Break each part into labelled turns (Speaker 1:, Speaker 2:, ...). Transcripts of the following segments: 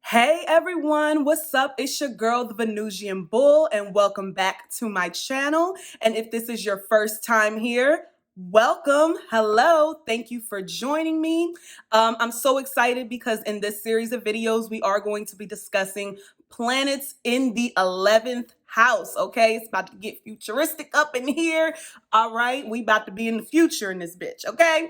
Speaker 1: Hey everyone, what's up? It's your girl, the Venusian Bull, and welcome back to my channel. And if this is your first time here, welcome. Hello. Thank you for joining me. I'm so excited because in this series of videos, we are going to be discussing planets in the 11th house. Okay, it's about to get futuristic up in here. All right, we about to be in the future in this bitch. Okay.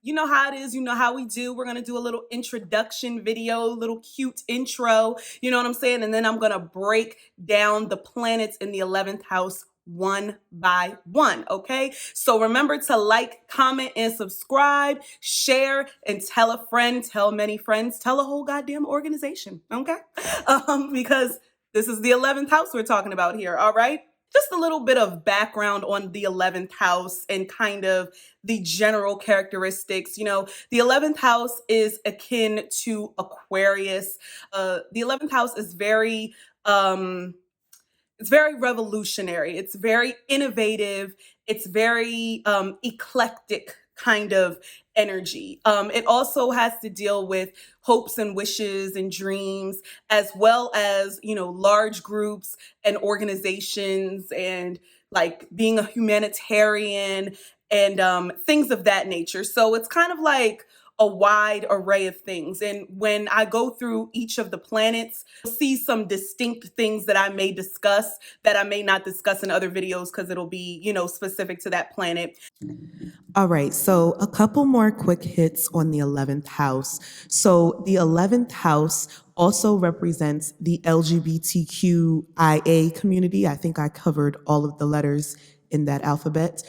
Speaker 1: You know how it is, you know how we do. We're going to do a little introduction video, little cute intro, you know what I'm saying? And then I'm going to break down the planets in the 11th house one by one, okay? So remember to like, comment, and subscribe, share, and tell a friend, tell many friends, tell a whole goddamn organization, okay? Because this is the 11th house we're talking about here, all right? Just a little bit of background on the 11th house and kind of the general characteristics. You know, the 11th house is akin to Aquarius. The 11th house is it's very revolutionary. It's very innovative. It's very eclectic kind of energy. It also has to deal with hopes and wishes and dreams, as well as, you know, large groups and organizations and like being a humanitarian and things of that nature. So it's kind of like a wide array of things. And when I go through each of the planets, you'll see some distinct things that I may discuss that I may not discuss in other videos because it'll be, you know, specific to that planet.
Speaker 2: All right, so a couple more quick hits on the 11th house. So the 11th house also represents the LGBTQIA community. I think I covered all of the letters in that alphabet.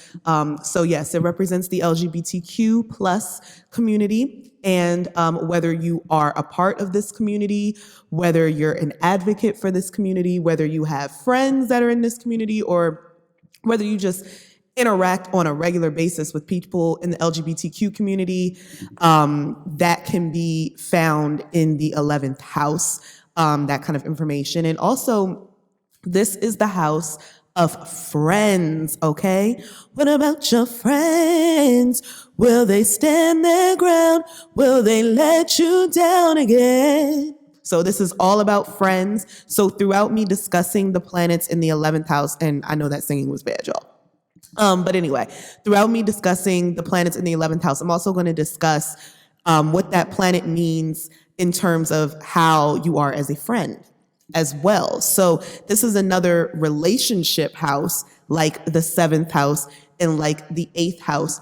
Speaker 2: So yes, it represents the LGBTQ plus community. And whether you are a part of this community, whether you're an advocate for this community, whether you have friends that are in this community, or whether you just interact on a regular basis with people in the LGBTQ community, that can be found in the 11th house, that kind of information. And also, this is the house of friends, okay? What about your friends? Will they stand their ground? Will they let you down again? So this is all about friends. So throughout me discussing the planets in the 11th house, and I know that singing was bad, y'all. But anyway, throughout me discussing the planets in the 11th house, I'm also going to discuss what that planet means in terms of how you are as a friend as well. So this is another relationship house, like the 7th house and like the 8th house,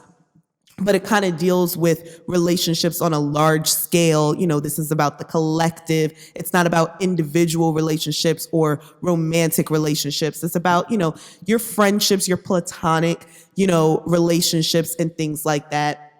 Speaker 2: but it kind of deals with relationships on a large scale. You know, this is about the collective. It's not about individual relationships or romantic relationships. It's about, you know, your friendships, your platonic, you know, relationships and things like that.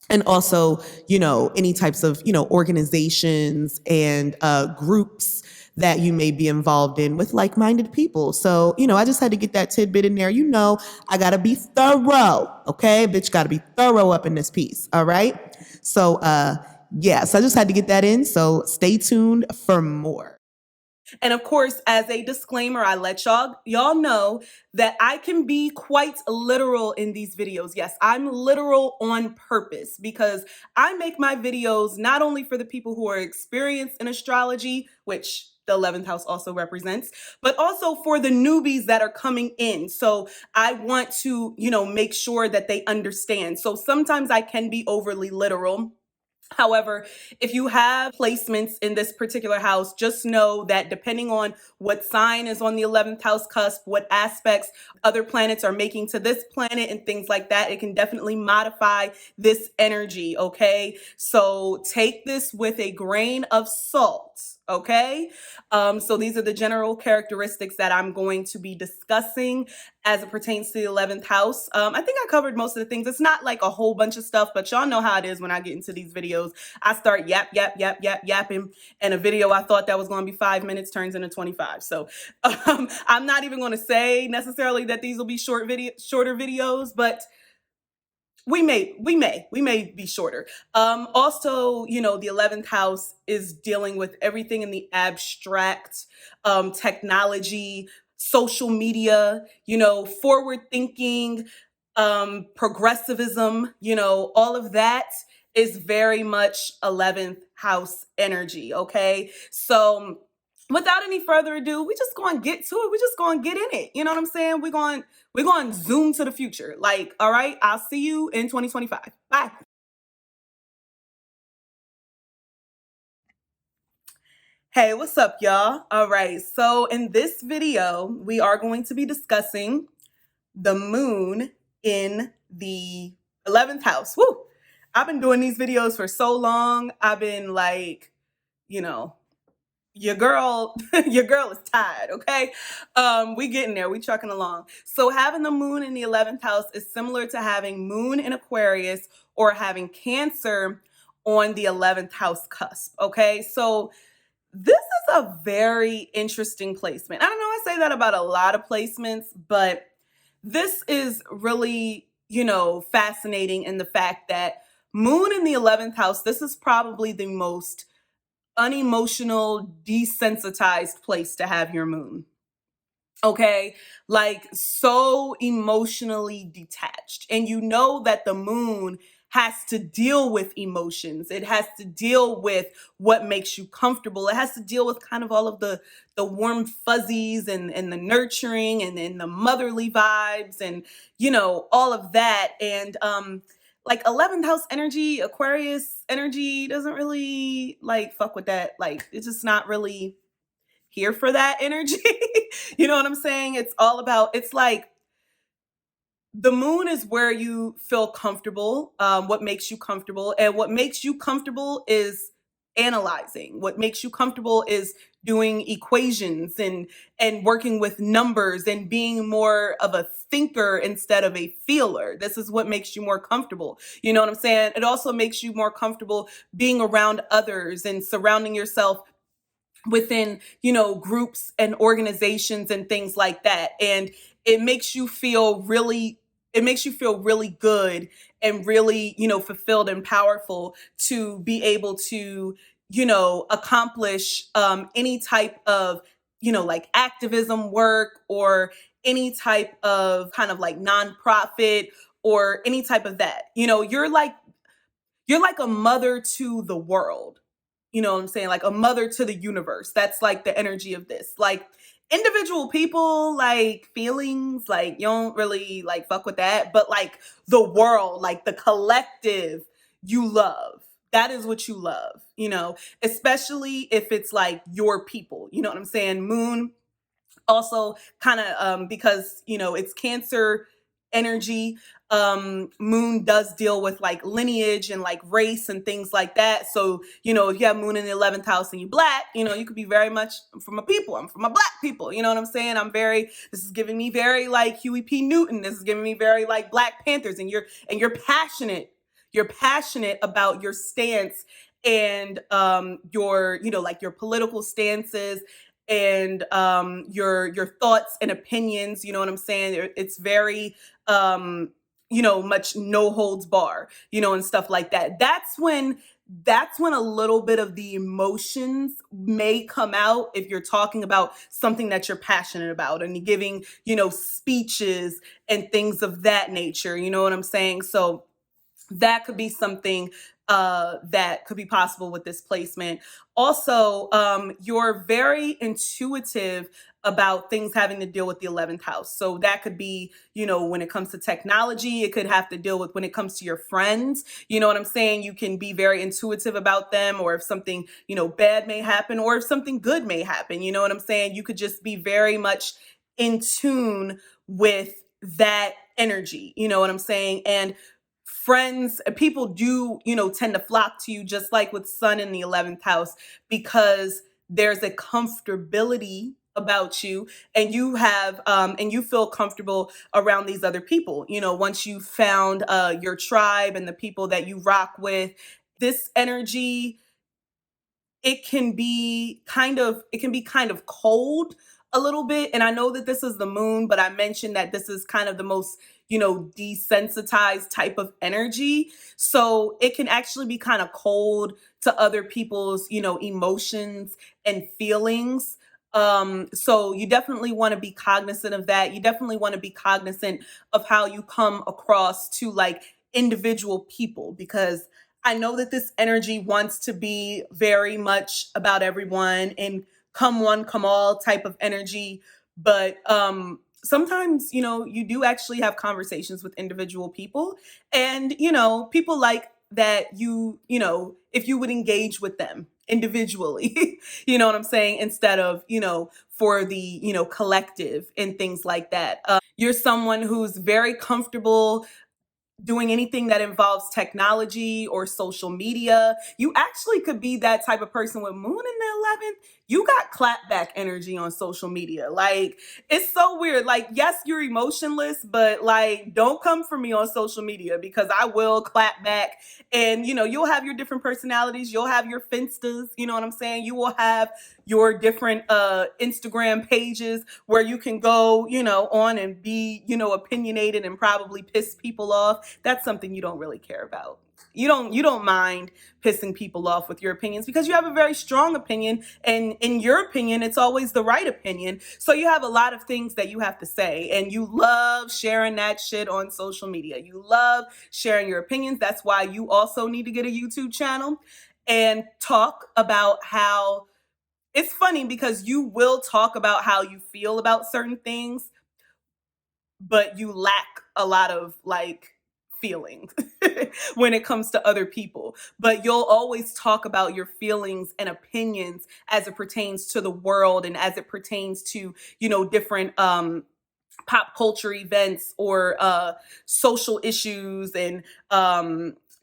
Speaker 2: And also, you know, any types of, you know, organizations and groups that you may be involved in with like-minded people. So, you know, I just had to get that tidbit in there. You know, I got to be thorough. Okay. Bitch, got to be thorough up in this piece. All right. So, yeah, so I just had to get that in. So stay tuned for more.
Speaker 1: And of course, as a disclaimer, I let y'all know that I can be quite literal in these videos. Yes, I'm literal on purpose because I make my videos not only for the people who are experienced in astrology, which the 11th house also represents, but also for the newbies that are coming in. So I want to, you know, make sure that they understand. So sometimes I can be overly literal. However, if you have placements in this particular house, just know that depending on what sign is on the 11th house cusp, what aspects other planets are making to this planet and things like that, it can definitely modify this energy, okay? So take this with a grain of salt. Okay, so these are the general characteristics that I'm going to be discussing as it pertains to the 11th house. I think I covered most of the things. It's not like a whole bunch of stuff, but y'all know how it is when I get into these videos. I start yapping, and a video I thought that was going to be 5 minutes turns into 25. So I'm not even going to say necessarily that these will be shorter videos, but we may be shorter. Also, you know, the 11th house is dealing with everything in the abstract, technology, social media, you know, forward thinking, progressivism, you know, all of that is very much 11th house energy. Okay. So without any further ado, we just going to get to it. We just going to get in it. You know what I'm saying? We're going to zoom to the future. Like, all right, I'll see you in 2025. Bye. Hey, what's up, y'all? All right. So in this video, we are going to be discussing the moon in the 11th house. Woo! I've been doing these videos for so long. I've been like, you know, your girl, your girl is tired, okay? We getting there, we trucking along. So having the moon in the 11th house is similar to having moon in Aquarius or having Cancer on the 11th house cusp, okay? So this is a very interesting placement. I don't know, I say that about a lot of placements, but this is really, fascinating in the fact that moon in the 11th house, this is probably the most unemotional, desensitized place to have your moon. Okay, like so emotionally detached. And you know that the moon has to deal with emotions. It has to deal with what makes you comfortable. It has to deal with kind of all of the warm fuzzies and the nurturing and the motherly vibes and all of that. And like 11th house energy, Aquarius energy doesn't really like fuck with that. Like it's just not really here for that energy. You know what I'm saying? It's all about, it's like the moon is where you feel comfortable, what makes you comfortable. And what makes you comfortable is analyzing. What makes you comfortable is doing equations and working with numbers and being more of a thinker instead of a feeler. This is what makes you more comfortable. You know what I'm saying? It also makes you more comfortable being around others and surrounding yourself within groups and organizations and things like that. And it makes you feel really good and really fulfilled and powerful to be able to accomplish any type of like activism work or any type of kind of like nonprofit or any type of that. You're like a mother to the world. You know what I'm saying? Like a mother to the universe. That's like the energy of this. Like individual people, like feelings, like you don't really like fuck with that. But like the world, like the collective, you love. That is what you love, especially if it's like your people. You know what I'm saying? Moon also kind of because it's Cancer energy. Moon does deal with like lineage and like race and things like that. So if you have moon in the 11th house and you black, you could be very much, I'm from a people, I'm from a black people. You know what I'm saying? This is giving me very like Huey P. Newton. This is giving me very like Black Panthers. And you're passionate about your stance and your like your political stances and your thoughts and opinions. You know what I'm saying? It's very much no holds bar, and stuff like that. That's when a little bit of the emotions may come out if you're talking about something that you're passionate about and giving speeches and things of that nature. You know what I'm saying? So that could be something that could be possible with this placement. Also, you're very intuitive about things having to deal with the 11th house. So that could be, when it comes to technology, it could have to deal with when it comes to your friends. You know what I'm saying? You can be very intuitive about them, or if something, bad may happen, or if something good may happen. You know what I'm saying? You could just be very much in tune with that energy. You know what I'm saying? And friends, people do tend to flock to you, just like with sun in the 11th house, because there's a comfortability about you, and you have and you feel comfortable around these other people. Once you found your tribe and the people that you rock with, this energy, it can be kind of cold a little bit. And I know that this is the moon, but I mentioned that this is kind of the most desensitized type of energy. So it can actually be kind of cold to other people's emotions and feelings. So you definitely want to be cognizant of that. You definitely want to be cognizant of how you come across to like individual people, because I know that this energy wants to be very much about everyone and come one, come all type of energy. But sometimes, you do actually have conversations with individual people. And, people like that if you would engage with them individually, you know what I'm saying? Instead of, for the, collective and things like that. You're someone who's very comfortable doing anything that involves technology or social media. You actually could be that type of person with Moon in the 11th. You got clapback energy on social media. Like, it's so weird. Like, yes, you're emotionless, but like, don't come for me on social media because I will clap back. And, you'll have your different personalities. You'll have your finstas. You know what I'm saying? You will have your different Instagram pages where you can go, on and be, opinionated and probably piss people off. That's something you don't really care about. You don't mind pissing people off with your opinions because you have a very strong opinion, and in your opinion it's always the right opinion. So you have a lot of things that you have to say, and you love sharing that shit on social media. You love sharing your opinions. That's why you also need to get a YouTube channel and talk about how it's funny because you will talk about how you feel about certain things, but you lack a lot of like feelings when it comes to other people. But you'll always talk about your feelings and opinions as it pertains to the world and as it pertains to, different pop culture events or social issues and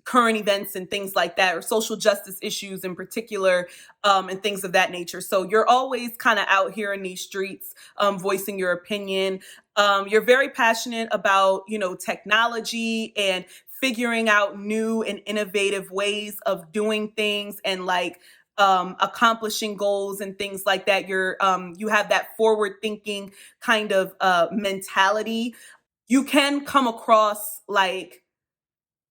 Speaker 1: current events and things like that, or social justice issues in particular, and things of that nature. So you're always kind of out here in these streets, voicing your opinion. You're very passionate about, technology and figuring out new and innovative ways of doing things and like accomplishing goals and things like that. You have that forward thinking kind of mentality. You can come across like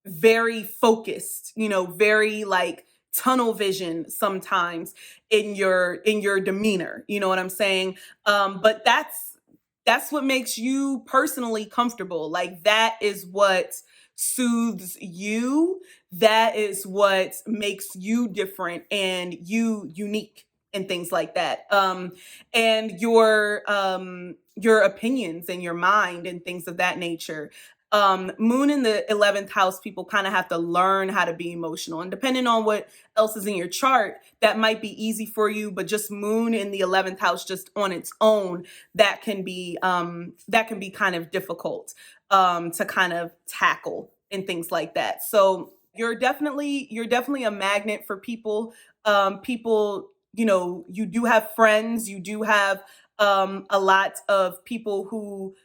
Speaker 1: very focused, very like tunnel vision sometimes in your demeanor. You know what I'm saying? But that's what makes you personally comfortable. Like, that is what soothes you. That is what makes you different and you unique and things like that. And your opinions and your mind and things of that nature. Moon in the 11th house, people kind of have to learn how to be emotional, and depending on what else is in your chart, that might be easy for you. But just Moon in the 11th house just on its own, that can be kind of difficult to kind of tackle and things like that. So you're definitely a magnet for people. People, you do have friends. You do have a lot of people who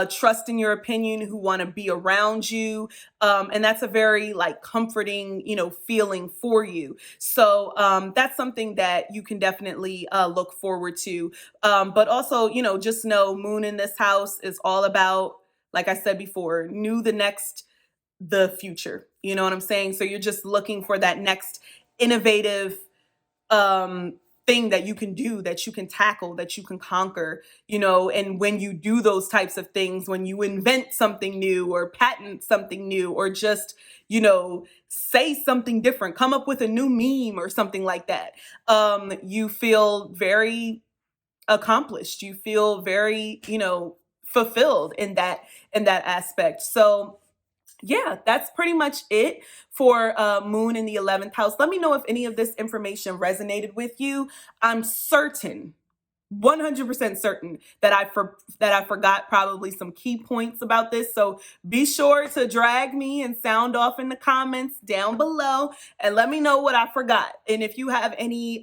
Speaker 1: trust in your opinion, who want to be around you. And that's a very like comforting, feeling for you. So that's something that you can definitely look forward to. But also, just know Moon in this house is all about, like I said before, the future. You know what I'm saying? So you're just looking for that next innovative um thing that you can do, that you can tackle, that you can conquer. And when you do those types of things, when you invent something new or patent something new, or just say something different, come up with a new meme or something like that, you feel very accomplished. You feel very fulfilled in that aspect. So yeah, that's pretty much it for Moon in the 11th house. Let me know if any of this information resonated with you. I'm certain, 100% certain that I forgot probably some key points about this. So be sure to drag me and sound off in the comments down below and let me know what I forgot. And if you have any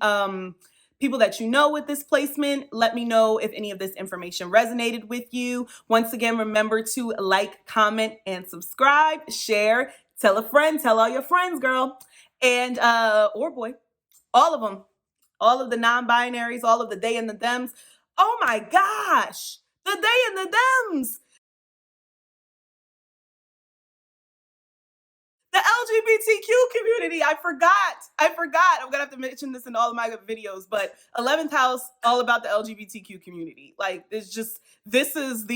Speaker 1: people that you know with this placement, let me know if any of this information resonated with you. Once again, remember to like, comment, and subscribe, share, tell a friend, tell all your friends, girl, and or boy, all of them, all of the non-binaries, all of the they and the thems. Oh my gosh, the they and the thems. The LGBTQ community. I forgot. I'm gonna have to mention this in all of my videos, but 11th house, all about the LGBTQ community. Like, this is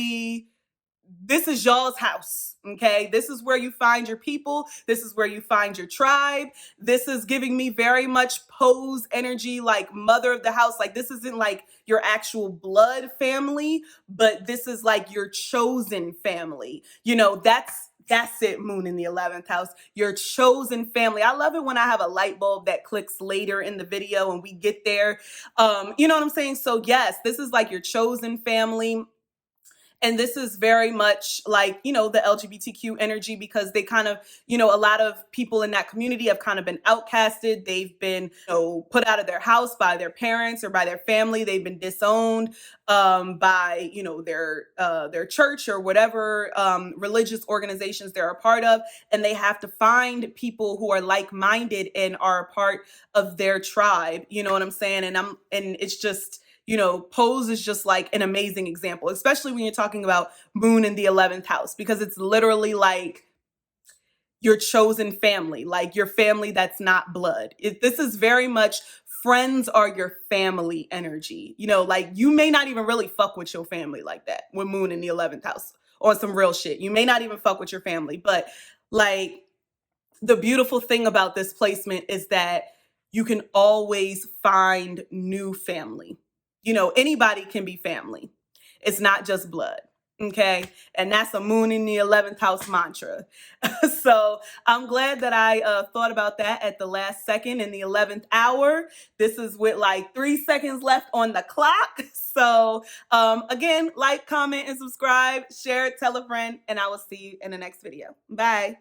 Speaker 1: this is y'all's house. Okay. This is where you find your people. This is where you find your tribe. This is giving me very much pose energy, like mother of the house. Like, this isn't like your actual blood family, but this is like your chosen family. You know, that's it, Moon in the 11th house, your chosen family. I love it when I have a light bulb that clicks later in the video and we get there. You know what I'm saying? So yes, this is like your chosen family. And this is very much like, you know, the LGBTQ energy, because they kind of, you know, a lot of people in that community have kind of been outcasted. They've been, you know, put out of their house by their parents or by their family. They've been disowned by, you know, their church or whatever religious organizations they're a part of. And they have to find people who are like-minded and are a part of their tribe. You know what I'm saying? And it's just, you know, pose is just like an amazing example, especially when you're talking about Moon in the 11th house, because it's literally like your chosen family, like your family that's not blood. This is very much friends are your family energy. You know, like you may not even really fuck with your family like that when Moon in the 11th house on some real shit. You may not even fuck with your family, but like the beautiful thing about this placement is that you can always find new family. You know, anybody can be family. It's not just blood. Okay. And that's a Moon in the 11th house mantra. So I'm glad that I thought about that at the last second in the 11th hour. This is with like 3 seconds left on the clock. So again, like, comment, and subscribe, share it, tell a friend, and I will see you in the next video. Bye.